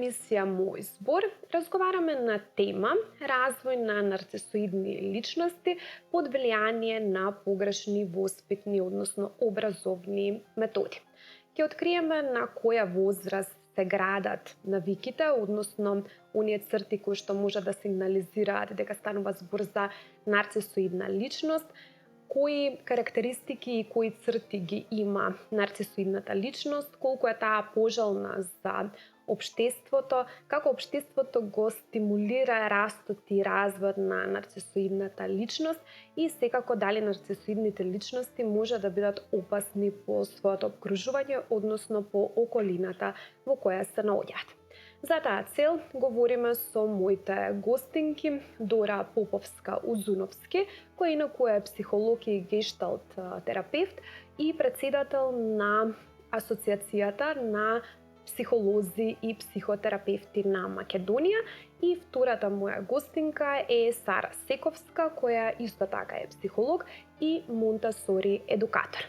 емисија Мој збор разговараме на тема развој на нарцисоидни личности под влијание на погрешни воспитни, односно образовни методи. Ќе откриеме на која возраст се градат навиките, односно оние црти кои што може да сигнализираат дека станува збор за нарцисоидна личност, кои карактеристики и кои црти ги има нарцисоидната личност, колку е таа пожелна за општеството, како општеството го стимулира растот и развојот на нарцисоидната личност и секако дали нарцисоидните личности може да бидат опасни по своето обкружување, односно по околината во која се наоѓаат. За таа цел говориме со моите гостинки Дора Поповска-Узуновски, која инаку е психолог и гешталт терапевт и председател на Асоциацијата на психолози и психотерапевти на Македонија, и втората моја гостинка е Сара Сековска, која исто така е психолог и Монтасори едукатор.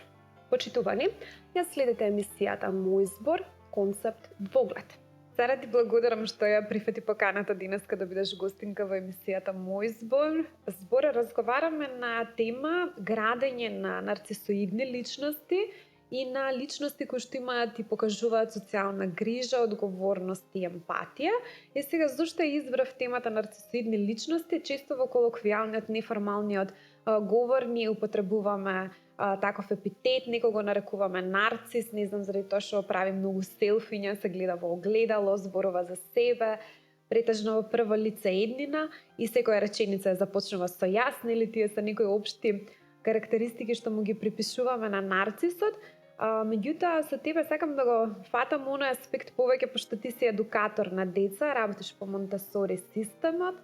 Почитувани, ја следите емисијата Мој збор, концепт двоглед. Сара, ти благодарам што ја прифати поканата денеска да бидеш гостинка во емисијата Мој збор. Разговараме на тема градење на нарцисоидни личности и на личности кои што имаат и покажуваат социјална грижа, одговорност и емпатија. И сега, зошто избрав темата нарцисоидни личности? Често во колоквијалниот, неформалниот говор ние употребуваме таков епитет, некој го нарекуваме нарцис, не знам заради тоа што прави многу селфиња, се гледа во огледало, зборува за себе, претежно во прво лице еднина и секоја реченица започнува со јас, или тие се некои општи карактеристики што му ги припишуваме на нарцисот. Меѓутоа, со тебе сакам да го фатам оној аспект повеќе, пошто ти си едукатор на деца, работиш по Монтасори системот.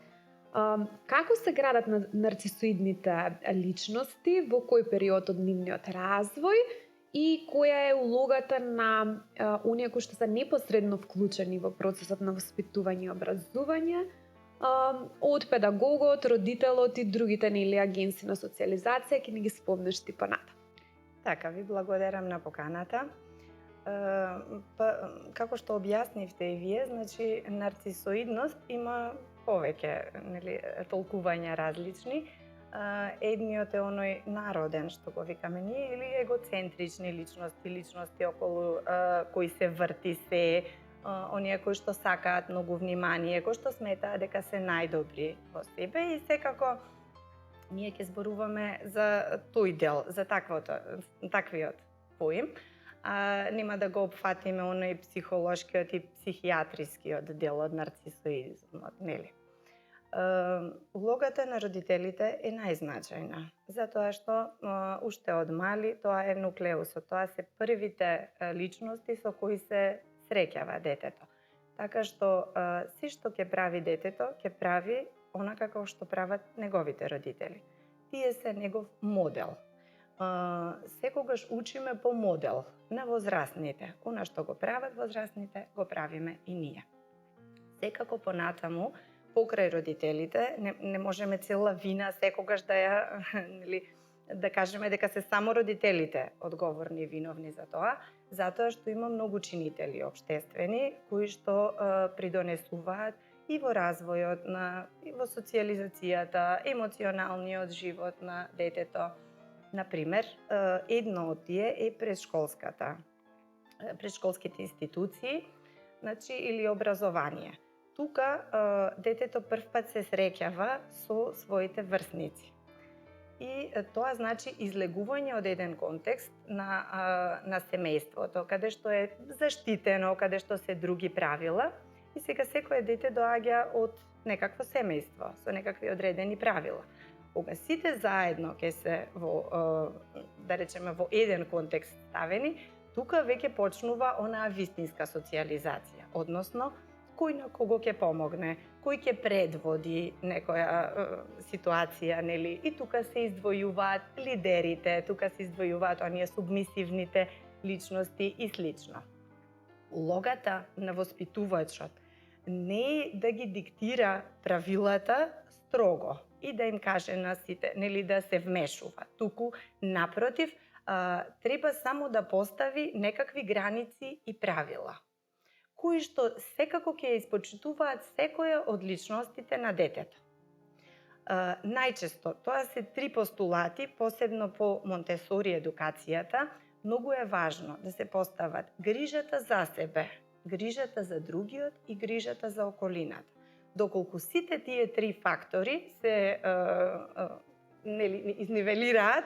Како се градат на нарцисоидните личности, во кој период од нивниот развој и која е улогата на оние кои што се непосредно вклучени во процесот на воспитување и образување, од педагогот, родителот и другите агенции на социјализација, ќе ни ги спомнеш ти поната. Така, ви благодарам на поканата. Како што објаснивте и вие, значи нарцисоидност има повеќе толкувања различни. Едниот е оној народен, што го викаме ние, или егоцентрични личности, личности околу кои се врти се, оние кои што сакаат многу внимание, кои што сметаат дека се најдобри во себе, и секако ние ќе зборуваме за тој дел, за таквиот поим. Нема да го опфатиме оној психолошкиот и психијатрискиот дел од нарцисоизмот, нели? Улогата на родителите е најзначајна, затоа што уште од мали тоа е нуклеусот, тоа се првите личности со кои се среќава детето. Така што се што ќе прави детето, ќе прави онака како што прават неговите родители. Тие се негов модел. Секогаш учиме по модел на возрастните. Она што го прават возрастните, го правиме и ние. Секако понатаму, покрај родителите, не можеме цела вина секогаш да кажеме дека се само родителите одговорни и виновни за тоа, затоа што има многу чинители општествени кои што придонесуваат и во развојот и во социјализацијата, емоционалниот живот на детето. Например, едно од тие е предшколските институции, значи, или образование. Тука детето првпат се среќава со своите врсници. И тоа значи излегување од еден контекст на семејството, каде што е заштитено, каде што се други правила, и сега секое дете доаѓа од некакво семејство, со некакви одредени правила. Кога сите заедно ќе се да речеме во еден контекст ставени, тука веќе почнува онаа вистинска социјализација, односно кој на кого ќе помогне, кој ќе предводи некоја ситуација, нели? И тука се издвојуваат лидерите, тука се издвојуваат оние субмисивните личности и слично. Улогата на воспитувачот не е да ги диктира правилата строго и да им каже на сите, нели, да се вмешува. Туку, напротив, треба само да постави некакви граници и правила. кои што секако ќе ја испочитуваат секоја од личностите на детето. Најчесто, тоа се 3 постулати, посебно по Монтесори едукацијата, многу е важно да се постават грижата за себе, грижата за другиот и грижата за околината. Доколку сите тие 3 фактори се изнивелираат,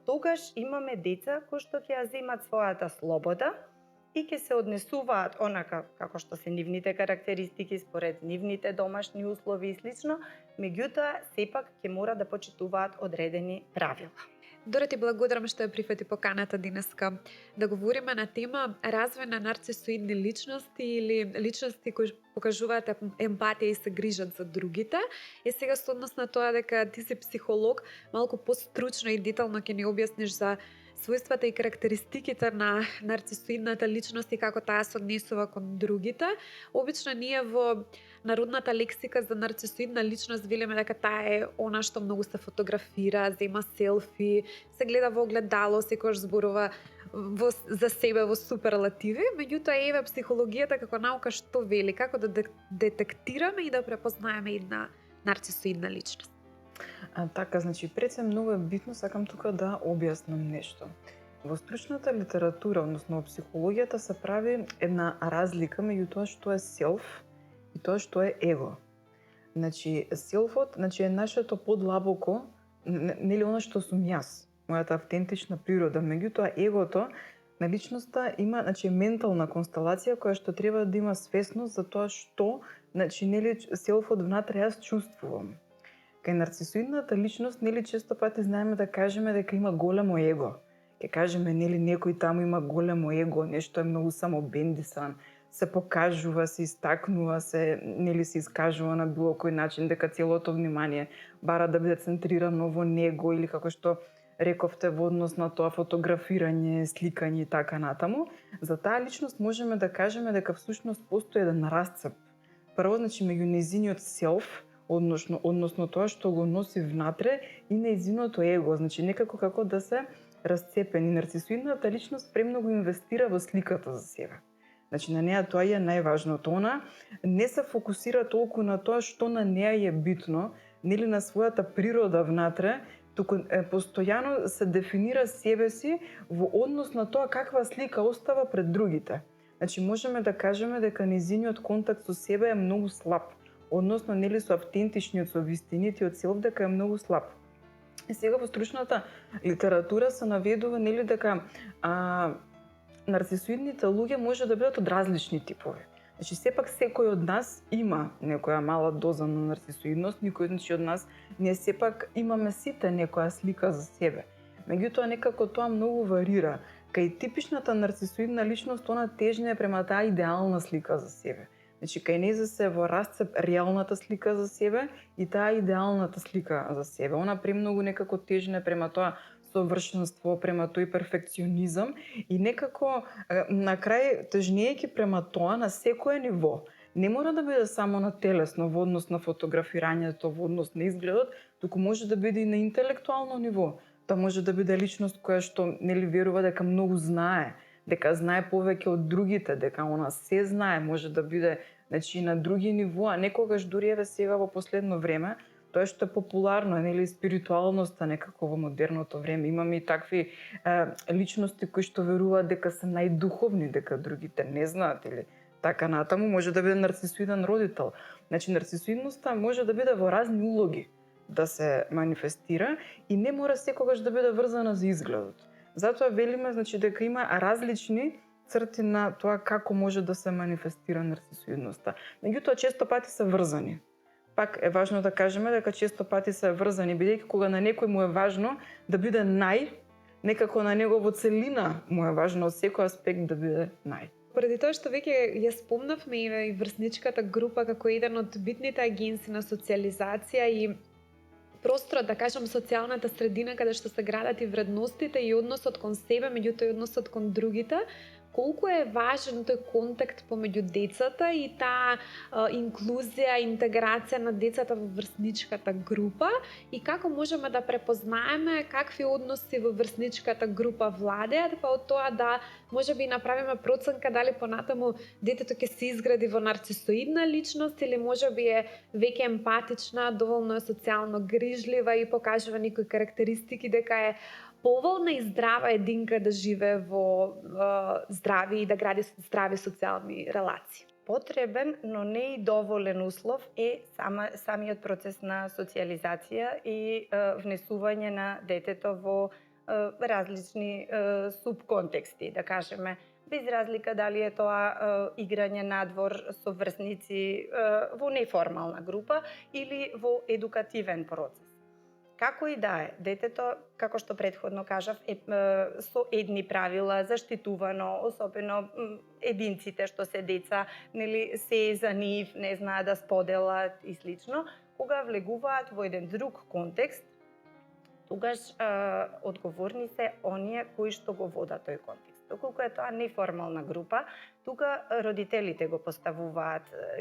тогаш имаме деца кои што ќе ја земат својата слобода и ќе се однесуваат онака како што се нивните карактеристики според нивните домашни услови и слично, меѓутоа сепак ќе мора да почитуваат одредени правила. Дора, ти благодарам што ја прифати поканата денеска да говориме на тема развој на нарцисоидни личности или личности кои покажуваат емпатија и се грижат за другите. И сега со однос на тоа дека ти си психолог, малку постручно и детално ќе ни објасниш за својствата и карактеристиките на нарцисоидната личност и како таа се однесува кон другите. Обично ние во народната лексика за нарцисоидна личност велиме дека таа е она што многу се фотографира, зема селфи, се гледа во огледало, секогаш зборува за себе во суперлативи, меѓутоа еве психологијата како наука што вели, како да детектираме и да препознаеме една нарцисоидна личност. Така, значи, пред се многу е битно, сакам тука да објаснам нешто. Во стручната литература, односно во психологијата, се прави една разлика меѓу тоа што е селф и тоа што е его. Значи, селфот, значи, е нашето подлабоко, нели она што сум јас, мојата автентична природа, меѓутоа егото на личноста има, значи, ментална констелација која што треба да има свесност за тоа што, значи, нели, селфот внатре јас чувствувам. Кај нарцисоидната личност, нели, често пати знаеме да кажеме дека има големо его. Ке кажеме, нели, некој таму има големо его, нешто е многу самобендисан, се покажува, се истакнува, се, нели, се искажува на било кој начин, дека целото внимание бара да биде центрирано во него, или како што рековте во однос на тоа фотографирање, сликање и така натаму. За таа личност можеме да кажеме дека всушност постои еден расцеп. Прво, значи, меѓу нејзиниот селф, односно тоа што го носи внатре, и нејзиното его, значи некако како да се расцепени. Нарцисоидната личност премногу инвестира во сликата за себе. Значи на неа тоа е најважното. Она не се фокусира толку на тоа што на неа е битно, нели на својата природа внатре, туку постојано се дефинира себе си во однос на тоа каква слика остава пред другите. Значи можеме да кажеме дека нејзиниот контакт со себе е многу слаб. Односно, нели, со автентичниот, со вистинитиот селф, дека е многу слаб. И сега во стручната литература се наведува, нели, дека нарцисоидните луѓе може да бидат од различни типови. Значи, сепак секој од нас има некоја мала доза на нарцисоидност, никој, значи, од нас ние сепак имаме сите некоја слика за себе. Меѓутоа, некако тоа многу варира. Кај типичната нарцисоидна личност, она тежне према таа идеална слика за себе. Значи, кај нејзе се во расцеп реалната слика за себе и таа идеалната слика за себе. Она премногу некако тежне према тоа совршенство, према тој перфекционизам и некако на крај тежнејќи према тоа на секое ниво. Не мора да биде само на телесно, во однос на фотографирањето, во однос на изгледот, туку може да биде и на интелектуално ниво. Тоа може да биде личност која што, нели, верува дека многу знае, дека знае повеќе од другите, дека она се знае, може да биде, значи, на други нивоа, некогаш дури еве сега во последно време, тоа што е популарно, нели, спиритуалноста некако во модерното време. Имаме и такви личности кои што веруваат дека се најдуховни, дека другите не знаат или така натаму. Може да биде нарцисоиден родител. Значи, нарцисоидноста може да биде во разни улоги да се манифестира и не мора секогаш да биде врзана за изгледот. Затоа велиме, значи, дека има различни црти на тоа како може да се манифестира нарцисоидноста. Меѓутоа, често пати се врзани. Пак е важно да кажеме дека често пати се врзани, бидејќи кога на некој му е важно да биде некако на него во целина му е важно од секој аспект да биде Поради тоа што веќе ја спомнавме и врсничката група како еден од битните агенси на социализација и просторот, да кажам, социјалната средина каде што се градат и вредностите и односот кон себе, меѓутоа и односот кон другите, колку е важен тој контакт помеѓу децата и таа инклузија, интеграција на децата во врсничката група и како можеме да препознаеме какви односи во врсничката група владеат, па од тоа да можеби направиме проценка дали понатаму детето ќе се изгради во нарцисоидна личност или можеби е веќе емпатична, доволно е социјално грижлива и покажува некои карактеристики дека е поволна и здрава единка да живее во здрави и да гради здрави социјални релации. Потребен, но не и доволен услов е самиот процес на социјализација и внесување на детето во различни субконтексти, да кажеме, без разлика дали е тоа играње надвор со врсници во неформална група или во едукативен процес. Како и да е, детето, како што претходно кажав, е со едни правила заштитувано, особено единците што се деца, нели се за нив, не знаат да споделат и слично, кога влегуваат во еден друг контекст, тогаш одговорни се оние кои што го водат тој контекст. Доколку е тоа неформална група, тука родителите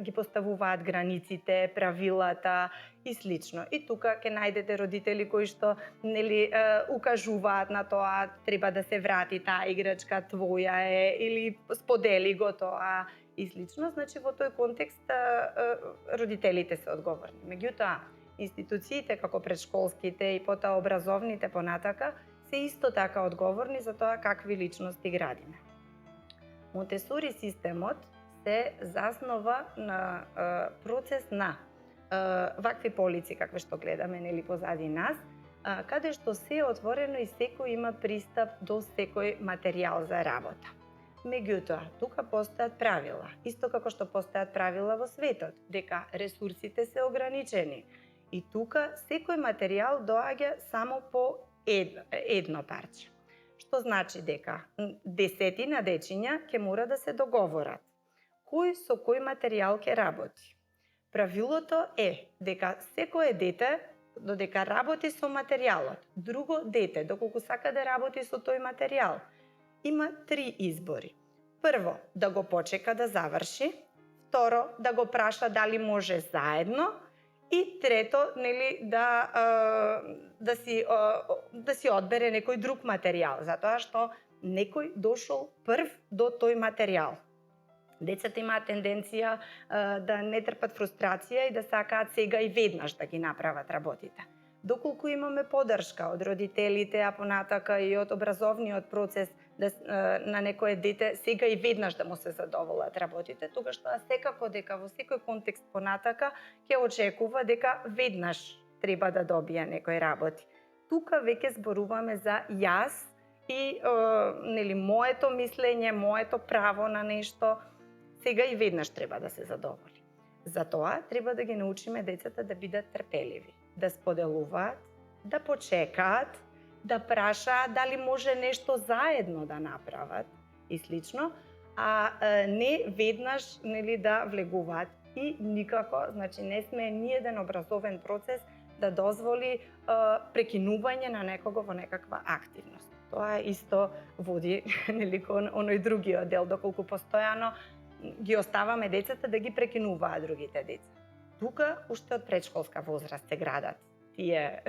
ги поставуваат границите, правилата и слично. И тука ќе најдете родители кои што нели укажуваат на тоа треба да се врати таа играчка, твоја е, или сподели го тоа и слично. Значи во тој контекст родителите се одговорни. Меѓутоа, институциите како претшколските и потоа образовните понатака се исто така одговорни за тоа какви личности градиме. Монтесори системот се заснова на процес на вакви полици какви што гледаме нели позади нас, каде што се е отворено и секој има пристап до секој материјал за работа. Меѓутоа, тука постојат правила, исто како што постојат правила во светот, дека ресурсите се ограничени. И тука секој материјал доаѓа само по едно парче. Што значи дека десетина дечиња ќе мора да се договорат кој со кој материјал ќе работи. Правилото е дека секое дете додека работи со материјалот, друго дете доколку сака да работи со тој материјал, има 3 избори. Прво, да го почека да заврши, второ, да го праша дали може заедно, и трето, нели, да си одбере некој друг материјал, затоа што некој дошол прв до тој материјал. Децата имаат тенденција да не трпат фрустрација и да сакаат сега и веднаш да ги направат работите. Доколку имаме поддршка од родителите, а понатака и од образовниот процес на некое дете сега и веднаш да му се задоволат работите, тогаш тоа секако дека во секој контекст понатака ќе очекува дека веднаш треба да добие некој работи. Тука веќе зборуваме за јас и нели моето мислење, моето право на нешто сега и веднаш треба да се задоволи. Затоа треба да ги научиме децата да бидат трпеливи, да споделуваат, да почекаат, да прашаат дали може нешто заедно да направат и слично, а не веднаш нели да влегуваат и никако, значи не сме ни еден образовен процес да дозволи прекинување на некого во некаква активност. Тоа исто води нели кон оној другиот дел, доколку постојано ги оставаме децата да ги прекинуваат другите деца. Тука уште од претшколска возраст се градат тие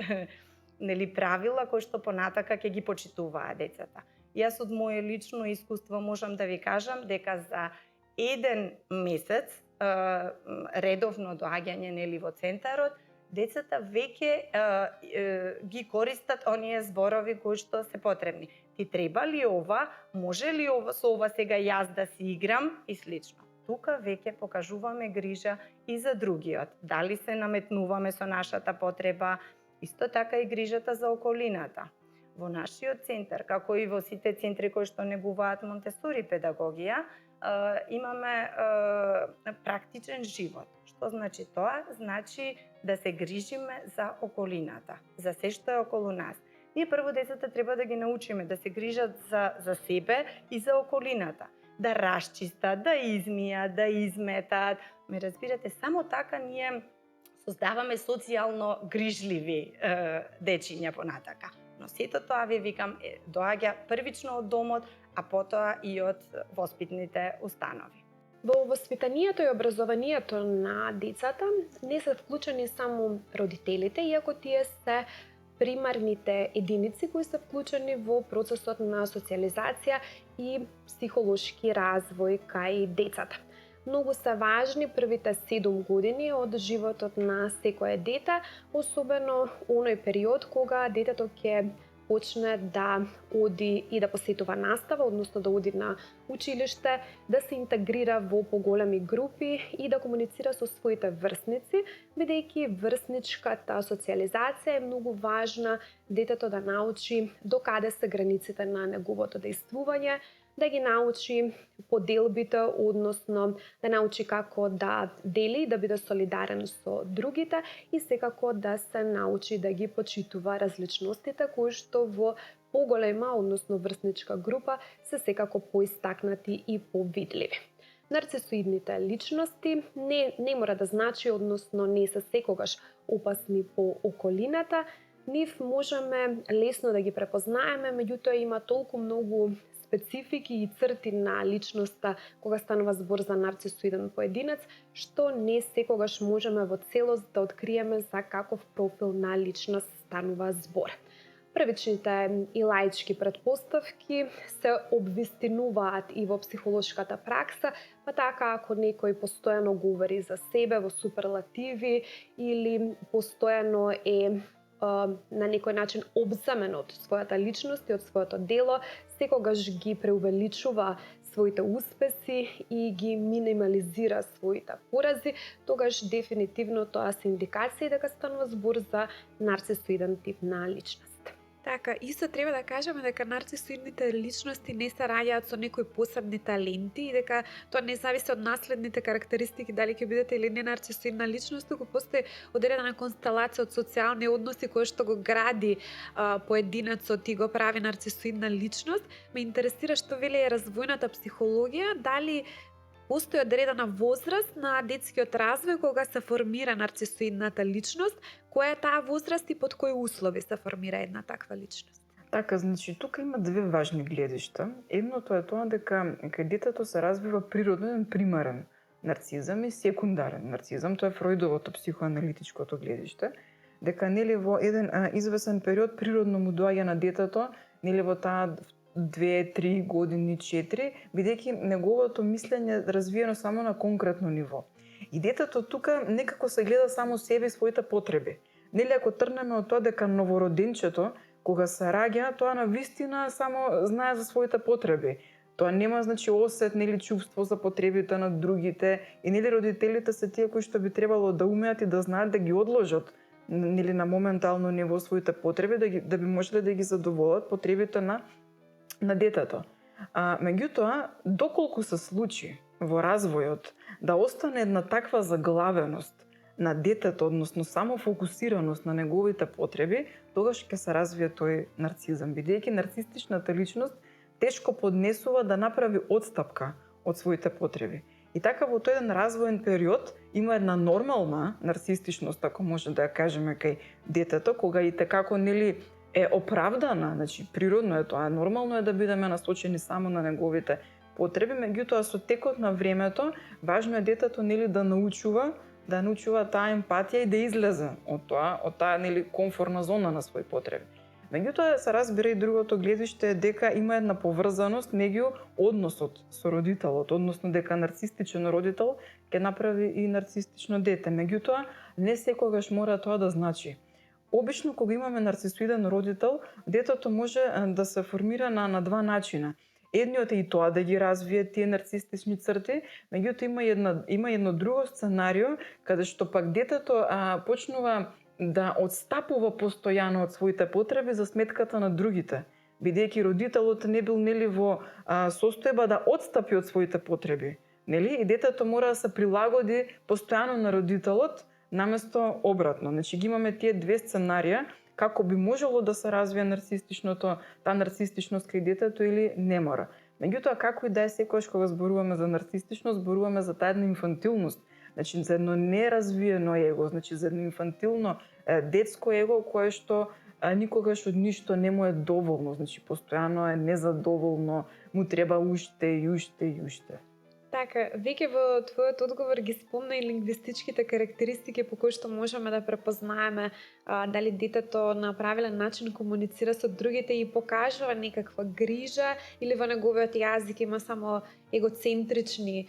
нели правила кои што понатака ќе ги почитуваат децата. Јас од моје лично искуство можам да ви кажам дека за еден месец редовно доаѓање нели во центарот, децата веќе ги користат оние зборови кои што се потребни. Ти треба ли ова? Може ли ова со ова сега јас да си играм и слично. Тука веќе покажуваме грижа и за другиот. Дали се наметнуваме со нашата потреба, исто така и грижата за околината. Во нашиот центар, како и во сите центри кои што негуваат Монтесори педагогија, имаме практичен живот. Што значи тоа? Значи да се грижиме за околината, за се што е околу нас. Ние прво децата треба да ги научиме да се грижат за себе и за околината. Да расчистат, да измијат, да изметат. Ме разбирате, само така ние создаваме социјално грижливи дечиња понатака. Но сето тоа ви викам доаѓа првично од домот, а потоа и од воспитните установи. Во воспитанието и образованието на децата не се вклучени само родителите, иако тие се примарните единици кои се вклучени во процесот на социализација и психолошки развој кај децата. Многу се важни првите 7 години од животот на секое дете, особено оној период кога детето ќе почне да оди и да посетува настава, односно да оди на училиште, да се интегрира во поголеми групи и да комуницира со своите врсници, бидејќи врсничката социализација е многу важна, детето да научи докаде се границите на неговото действување, да ги научи поделбите, односно да научи како да дели, да биде солидарен со другите и секако да се научи да ги почитува различностите кои што во поголема, односно врсничка група се секако поистакнати и повидливи. Нарцисоидните личности не мора да значи, односно не се секогаш опасни по околината, нив можеме лесно да ги препознаеме, меѓутоа има толку многу специфики и црти на личноста кога станува збор за нарцисоиден поединец, што не секогаш можеме во целост да откриеме за каков профил на личност станува збор. Првичните и лаички претпоставки се обвистинуваат и во психолошката пракса, па така ако некој постојано говори за себе во суперлативи или постојано е на некој начин обземен од својата личност и од своето дело, секогаш ги преувеличува своите успеси и ги минимализира своите порази, тогаш дефинитивно тоа се индикации дека станува збор за нарцисоиден тип на личност. Така, исто треба да кажеме дека нарцисоидните личности не се раѓаат со некои посебни таленти и дека тоа не зависи од наследните карактеристики дали ќе бидете или не нарцисоидна личност, туку постои одредена констелација од социјални односи кои што го гради поединецот и го прави нарцисоидна личност. Ме интересира што вели развојната психологија, дали постои одредена возраст на детскиот развој кога се формира нарцисоидната личност, која е таа возраст и под кои услови се формира една таква личност? Така, значи, тука има две важни гледишта. Едното е тоа дека кај детето се развива природен примарен нарцизам и секундарен нарцизам, тоа е Фројдовото психоаналитичкото гледиште, дека нели во еден извесен период природно му доаѓа на детето, нели во таа 2-3 години, 4, бидејќи неговото мислење развиено само на конкретно ниво. И детето тука некако се гледа само себе и своите потреби. Нели ако трнеме од тоа дека новороденчето, кога се раѓа, тоа на вистина само знае за своите потреби. Тоа нема значи осет, нели чувство за потребите на другите и нели родителите се тие кои што би требало да умеат и да знаат да ги одложат нели на моментално ниво своите потреби, да би можеле да ги задоволат потребите на детето. Меѓутоа, доколку се случи во развојот да остане една таква заглавеност на детето, односно само фокусираност на неговите потреби, тогаш ќе се развие тој нарцизам, бидејќи нарцистичната личност тешко поднесува да направи отстапка од своите потреби. И така во тој еден развоен период има една нормална нарцистичност, ако може да ја кажеме, кај детето, кога и како нели е оправдана, значи природно е тоа, нормално е да бидеме насочени само на неговите потреби, меѓутоа со текот на времето важно е детето нели да научува таа емпатија и да излезе од таа нели комфорна зона на своји потреби. Меѓутоа се разбира и другото гледиште дека има една поврзаност меѓу односот со родителот, односно дека нарцистичен родител ќе направи и нарцистично дете. Меѓутоа не секогаш мора тоа да значи. Обично кога имаме нарцисоиден родител, детето може да се формира на два начина. Едниот е и тоа да ги развие тие нарцистични црти, меѓутоа има едно друго сценарио каде што пак детето почнува да отстапува постојано од своите потреби за сметката на другите, бидејќи родителот не бил нели во состојба да отстапи од своите потреби, нели? И детето мора да се прилагоди постојано на родителот наместо обратно. Значи ги имаме тие две сценарија како би можело да се развие таа нарцистичност кај детето или не мора. Меѓутоа како и да е, секогаш кога зборуваме за нарцистичност, зборуваме за таа една инфантилност, значи за едно неразвиено его, значи за едно инфантилно детско его кое што никогаш од ништо не му е доволно, значи постојано е незадоволно, му треба уште и уште и уште. Така, веќе во твојот одговор ги спомна и лингвистичките карактеристики по кои што можеме да препознаеме дали детето на правилен начин комуницира со другите и покажува некаква грижа или во неговиот јазик има само егоцентрични,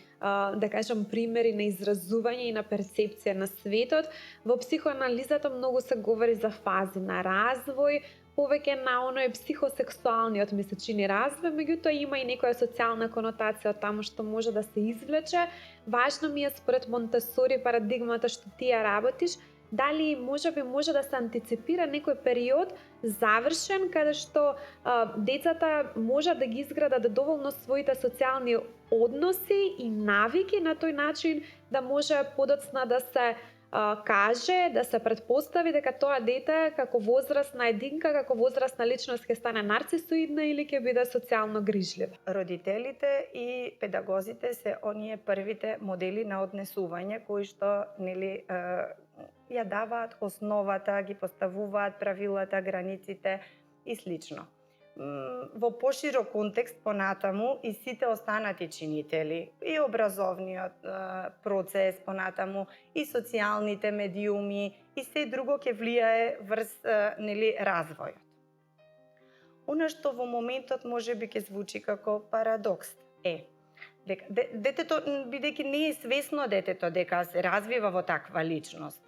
да кажам, примери на изразување и на перцепција на светот. Во психоанализата многу се говори за фази на развој, повеќе на оној психосексуалниот месечини развој, меѓутоа има и некоја социјална конотација од таму што може да се извлече. Важно ми е според Монтесори парадигмата што ти ја работиш, дали можеби може да се антиципира некој период завршен каде што децата може да ги изградат доволно своите социјални односи и навики на тој начин да може подоцна да се каже, да се претпостави дека тоа дете како возрастна единка, како возрастна личност ќе стане нарцисоидна или ќе биде социјално грижлива. Родителите и педагозите се оние првите модели на однесување кои што ја даваат основата, ги поставуваат правилата, границите и слично. Во поширок контекст понатаму и сите останати чинители, и образовниот процес понатаму, и социјалните медиуми, и се друго ќе влијае врз развојот. Она што во моментот можеби ќе звучи како парадокс е дека детето, бидејќи не е свесно детето дека се развива во таква личност,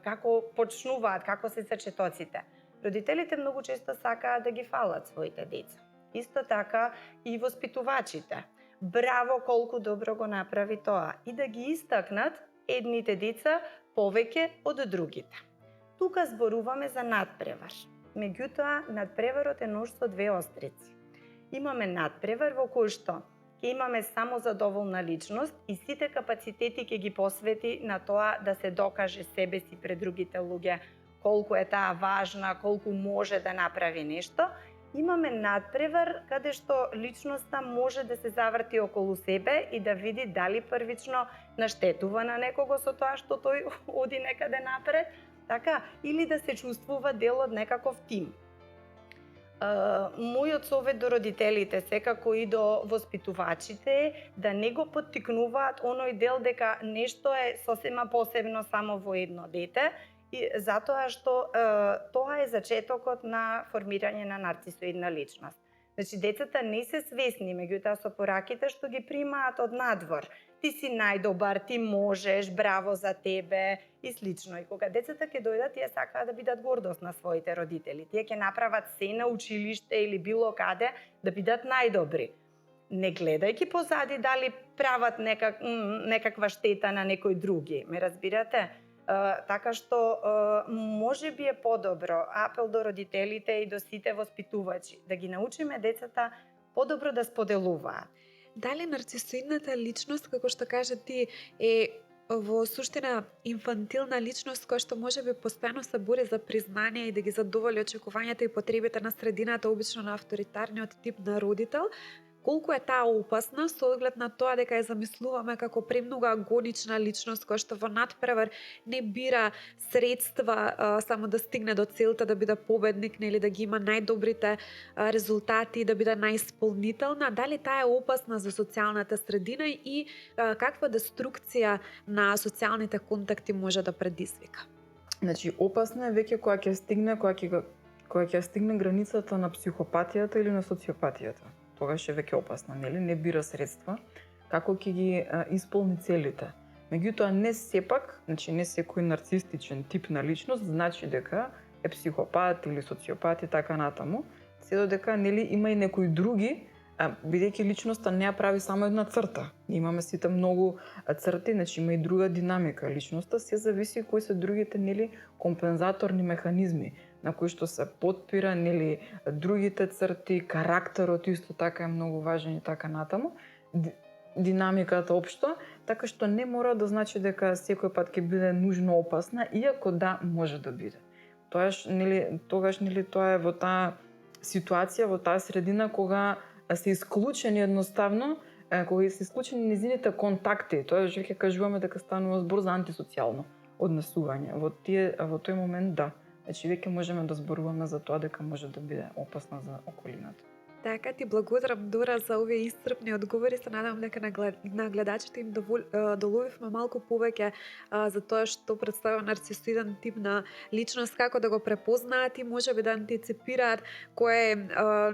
како почнуваат, како се сечетоците, родителите многу често сакаат да ги фалат своите деца. Исто така и воспитувачите. Браво колку добро го направи тоа и да ги истакнат едните деца повеќе од другите. Тука зборуваме за надпревар. Меѓутоа, надпреварот е нож со две острици. Имаме надпревар во кој што ќе имаме само задоволна личност и сите капацитети ќе ги посвети на тоа да се докаже себе си пред другите луѓе, колку е таа важна, колку може да направи нешто. Имаме надпревар каде што личноста може да се заврти околу себе и да види дали првично наштетува на некого со тоа што тој оди некаде напред, така, или да се чувствува дел од некаков тим. Мојот совет до родителите, секако и до воспитувачите, е да не го поттикнуваат оној дел дека нешто е сосема посебно само во едно дете, и затоа што тоа е зачетокот на формирање на нарцисоидна личност. Значи, децата не се свесни, меѓутоа со пораките што ги примаат од надвор. Ти си најдобар, ти можеш, браво за тебе и слично. И кога децата ќе дојдат, тие сакаат да бидат гордост на своите родители. Тие ќе направат се на училиште или било каде да бидат најдобри. Не гледајќи позади дали прават некаква штета на некој други. Ме разбирате? Така што може би е подобро апел до родителите и до сите воспитувачи да ги научиме децата подобро да споделуваат. Дали нарцисоидната личност, како што кажа ти, е во суштина инфантилна личност која што можеби постојано се бори за признание и да ги задоволи очекувањата и потребите на средината, обично на авторитарниот тип на родител? Колку е таа опасна со оглед на тоа дека ја замислуваме како премногу агонична личност која што во надпревар не бира средства само да стигне до целта, да биде победник или да ги има најдобрите резултати, да биде најисполнителна? Дали таа е опасна за социјалната средина и каква деструкција на социјалните контакти може да предизвика? Значи, опасна е веќе кога ќе стигне границата на психопатијата или на социопатијата. Тогаш е веќе опасна, нели? Не бира средства, како ќе ги исполни целите. Меѓутоа, не сепак, значи не секој нарцистичен тип на личност значи дека е психопат или социопат и така натаму, се додека нели има и некои други, бидејќи личноста не ја прави само една црта. Имаме сите многу црти, значи има и друга динамика. Личноста се зависи кои се другите нели компензаторни механизми на кои што се потпира нели другите црти, карактерот исто така е многу важен и така натаму. Динамиката општо, така што не мора да значи дека секој пат ќе биде нужно опасна, иако да може да биде. Тогаш нели тоа е во таа ситуација, во таа средина кога се исклучени едноставно, кога се исклучени низините контакти, тоа веќе кажуваме дека станува збор за антисоцијално однесување. Во тој момент да, Значи веќе можеме да зборуваме за тоа дека може да биде опасна за околината. Така, ти благодарам, Дора, за овие исцрпни одговори. Се надевам дека на гледачите им доловивме малку повеќе за тоа што представува нарцисоиден тип на личност, како да го препознаат и можеби да антиципираат кое е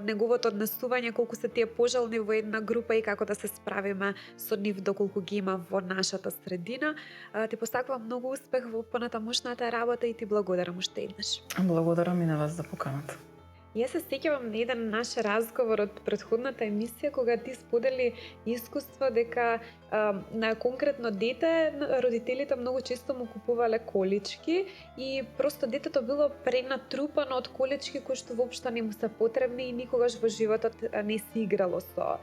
неговото однесување, колку се тие пожални во една група и како да се справиме со нив доколку ги има во нашата средина. Ти посакувам многу успех во понатамошната работа и ти благодарам уште еднаш. Благодарам и на вас за поканата. Јас се сеќавам на еден наш разговор од претходната емисија кога ти сподели искуство дека на конкретно дете родителите многу често му купувале колички и просто детето било пренатрупано од колички кои што воопшто не му се потребни и никогаш во животот не се играло со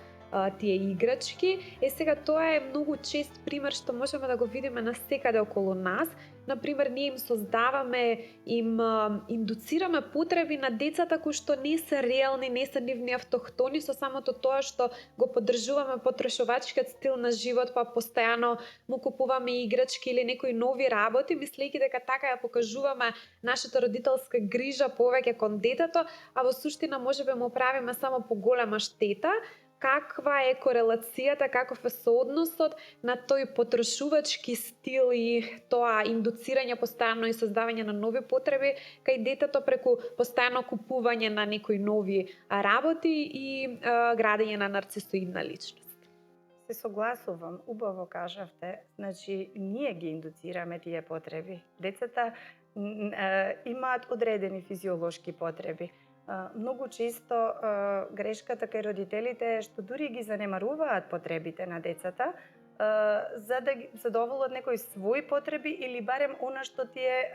тие играчки. Сега тоа е многу чест пример што можеме да го видиме насекаде околу нас. Например, ние им создаваме, им индуцираме потреби на децата кои што не се реални, не се нивни автохтони, со самото тоа што го поддржуваме потрошувачкиот стил на живот, па постојано му купуваме играчки или некои нови работи, мислејќи дека така ја покажуваме нашата родителска грижа повеќе кон детето, а во суштина можеби му правиме само поголема штета. Каква е корелацијата, каков е соодносот на тој потрошувачки стил и тоа индуцирање постојано и создавање на нови потреби кај детето преку постојано купување на некои нови работи и градење на нарцисоидна личност? Се согласувам, убаво кажавте. Значи, ние ги индуцираме тие потреби. Децата имаат одредени физиолошки потреби. Многу често грешката кај родителите е што дури ги занемаруваат потребите на децата за да ги задоволат некои своји потреби или барем она што тие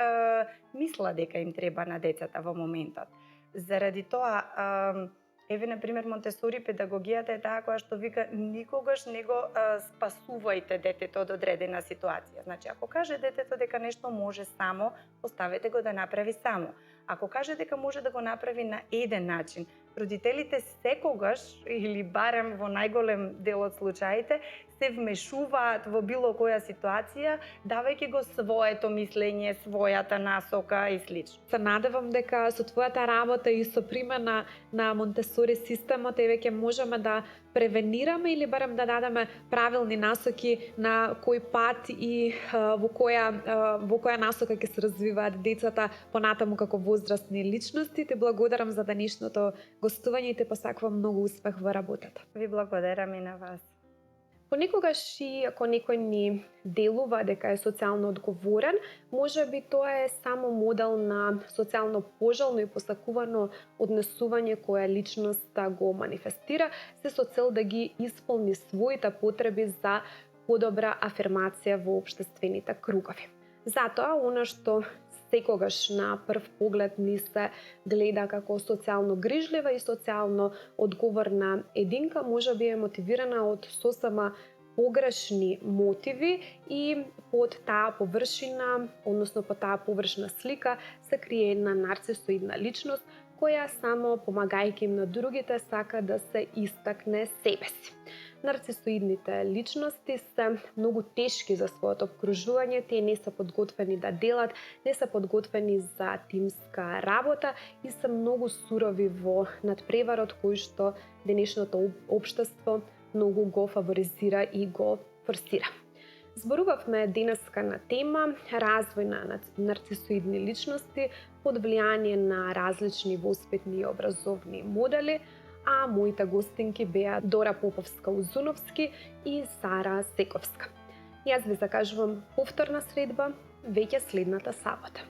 мисла дека им треба на децата во моментот. Заради тоа еве, например, Монтесори педагогијата е таа која што вика никогаш не го спасувајте детето од одредена ситуација. Значи, ако каже детето дека нешто може само, оставете го да направи само. Ако каже дека може да го направи на еден начин, родителите секогаш, или барем во најголем дел од случаите, се вмешуваат во било која ситуација, давајќи го своето мислење, својата насока и слично. Се надевам дека со твојата работа и со примена на Монтесори системот веќе можеме да превенираме или барем да дадеме правилни насоки на кој пат и во која насока ќе се развиваат децата понатаму како возрастни личности. Те благодарам за денешното гостување и те посакувам многу успех во работата. Ви благодарам и на вас. Понекогаш и ако некој ни делува дека е социјално одговорен, можеби тоа е само модел на социјално пожално и посакувано однесување кое личноста го манифестира, се со цел да ги исполни своите потреби за подобра афирмација во општествените кругови. Затоа, она што секогаш на прв поглед ни се гледа како социјално грижлива и социјално одговорна единка, можеби е мотивирана од сосема погрешни мотиви и под таа површина, односно под таа површна слика се крие една нарцисоидна личност која само помагајќи им на другите сака да се истакне себе си. Нарцисоидните личности се многу тешки за своето обкружување, тие не се подготвени да делат, не се подготвени за тимска работа и се многу сурови во надпреварот кој што денешното општество многу го фаворизира и го форсира. Зборувавме денеска на тема развој на нарцисоидни личности под влијание на различни воспитни и образовни модели, а моите гостинки беа Дора Поповска-Узуновски и Сара Сековска. Јас ви закажувам повторна средба веќе следната сабота.